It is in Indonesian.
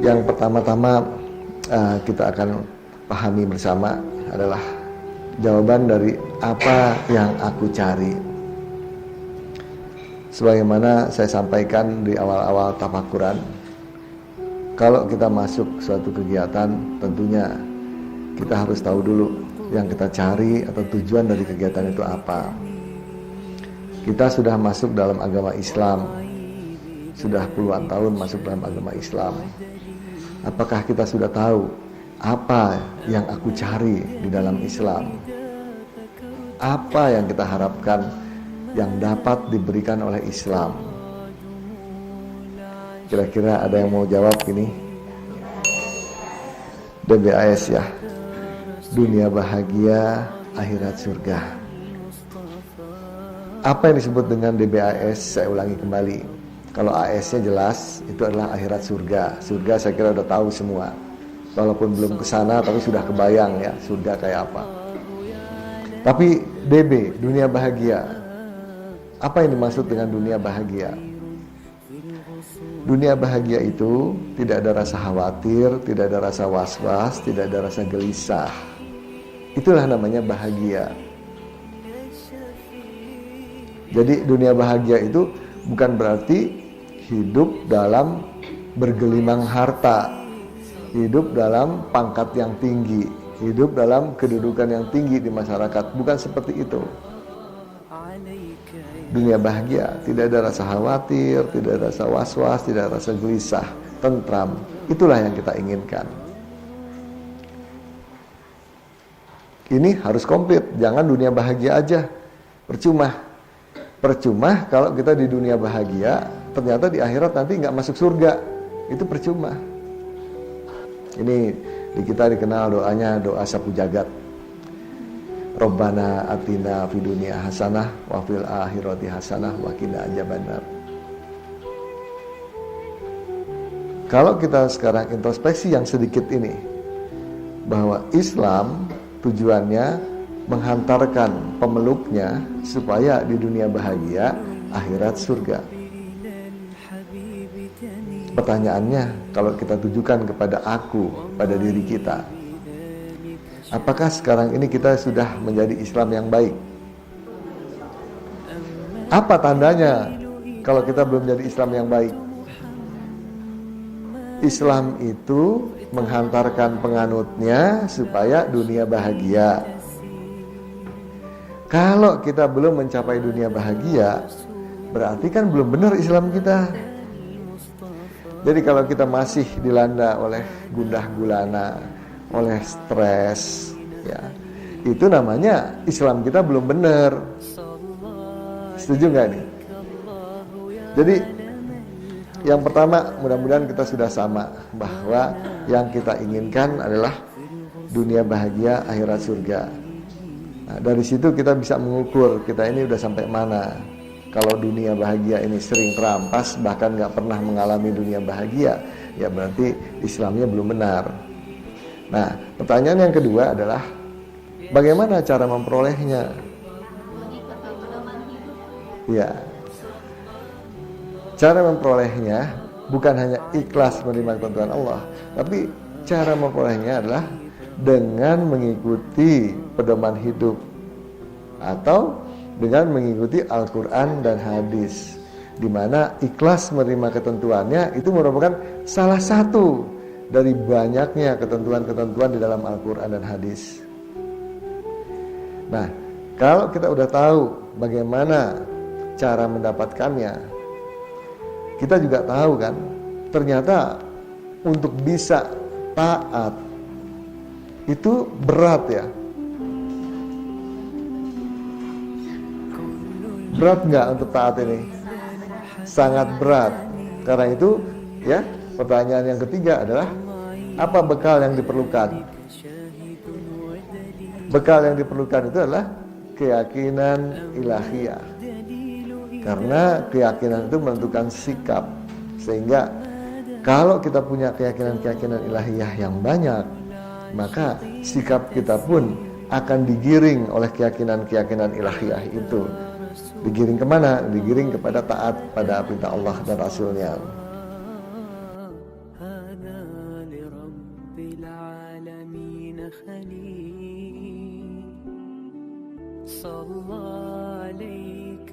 Yang pertama-tama kita akan pahami bersama adalah jawaban dari apa yang aku cari. Sebagaimana saya sampaikan di awal-awal tafakuran, kalau kita masuk suatu kegiatan, tentunya kita harus tahu dulu yang kita cari atau tujuan dari kegiatan itu apa. Kita sudah masuk dalam agama Islam, sudah puluhan tahun masuk dalam agama Islam. Apakah kita sudah tahu apa yang aku cari di dalam Islam? Apa yang kita harapkan yang dapat diberikan oleh Islam? Kira-kira ada yang mau jawab ini? DBAS ya, dunia bahagia, akhirat surga. Apa yang disebut dengan DBAS? Saya ulangi kembali. Kalau AS-nya jelas, itu adalah akhirat surga. Surga saya kira udah tahu semua. Walaupun belum ke sana, tapi sudah kebayang ya, surga kayak apa. Tapi DB, dunia bahagia. Apa yang dimaksud dengan dunia bahagia? Dunia bahagia itu tidak ada rasa khawatir, tidak ada rasa was-was, tidak ada rasa gelisah. Itulah namanya bahagia. Jadi dunia bahagia itu bukan berarti hidup dalam bergelimang harta, hidup dalam pangkat yang tinggi, hidup dalam kedudukan yang tinggi di masyarakat. Bukan seperti itu. Dunia bahagia tidak ada rasa khawatir, tidak ada rasa was-was, tidak ada rasa gelisah, tentram. Itulah yang kita inginkan. Ini harus komplit, jangan dunia bahagia aja. Percuma kalau kita di dunia bahagia, ternyata di akhirat nanti nggak masuk surga. Itu percuma. Ini di kita dikenal doanya doa sapu jagat. Rabbana atina fid dunya hasanah wa fil akhirati hasanah wa qina adzabannar. Kalau kita sekarang introspeksi yang sedikit ini, bahwa Islam tujuannya menghantarkan pemeluknya supaya di dunia bahagia, akhirat surga. Pertanyaannya, kalau kita tujukan kepada aku, pada diri kita, apakah sekarang ini kita sudah menjadi Islam yang baik? Apa tandanya kalau kita belum menjadi Islam yang baik? Islam itu menghantarkan penganutnya supaya dunia bahagia. Kalau kita belum mencapai dunia bahagia, berarti kan belum benar Islam kita. Jadi kalau kita masih dilanda oleh gundah gulana, oleh stres, ya, itu namanya Islam kita belum benar. Setuju nggak nih? Jadi yang pertama, mudah-mudahan kita sudah sama bahwa yang kita inginkan adalah dunia bahagia, akhirat surga. Nah, dari situ kita bisa mengukur kita ini udah sampai mana. Kalau dunia bahagia ini sering terampas, bahkan nggak pernah mengalami dunia bahagia, ya berarti Islamnya belum benar. Nah, pertanyaan yang kedua adalah bagaimana cara memperolehnya? Ya, cara memperolehnya bukan hanya ikhlas menerima ketentuan Allah, tapi cara memperolehnya adalah dengan mengikuti pedoman hidup atau dengan mengikuti Al-Quran dan hadis, di mana ikhlas menerima ketentuannya itu merupakan salah satu dari banyaknya ketentuan-ketentuan di dalam Al-Quran dan hadis. Nah, kalau kita udah tahu bagaimana cara mendapatkannya, kita juga tahu kan, ternyata untuk bisa taat itu berat ya. Berat nggak untuk taat ini? Sangat berat. Karena itu ya, pertanyaan yang ketiga adalah apa bekal yang diperlukan? Bekal yang diperlukan itu adalah keyakinan ilahiyah. Karena keyakinan itu menentukan sikap. Sehingga kalau kita punya keyakinan-keyakinan ilahiyah yang banyak, maka sikap kita pun akan digiring oleh keyakinan-keyakinan ilahiyah itu. Digiring kemana? Digiring kepada taat pada perintah Allah dan Rasulnya. العالمين خليل صلى عليك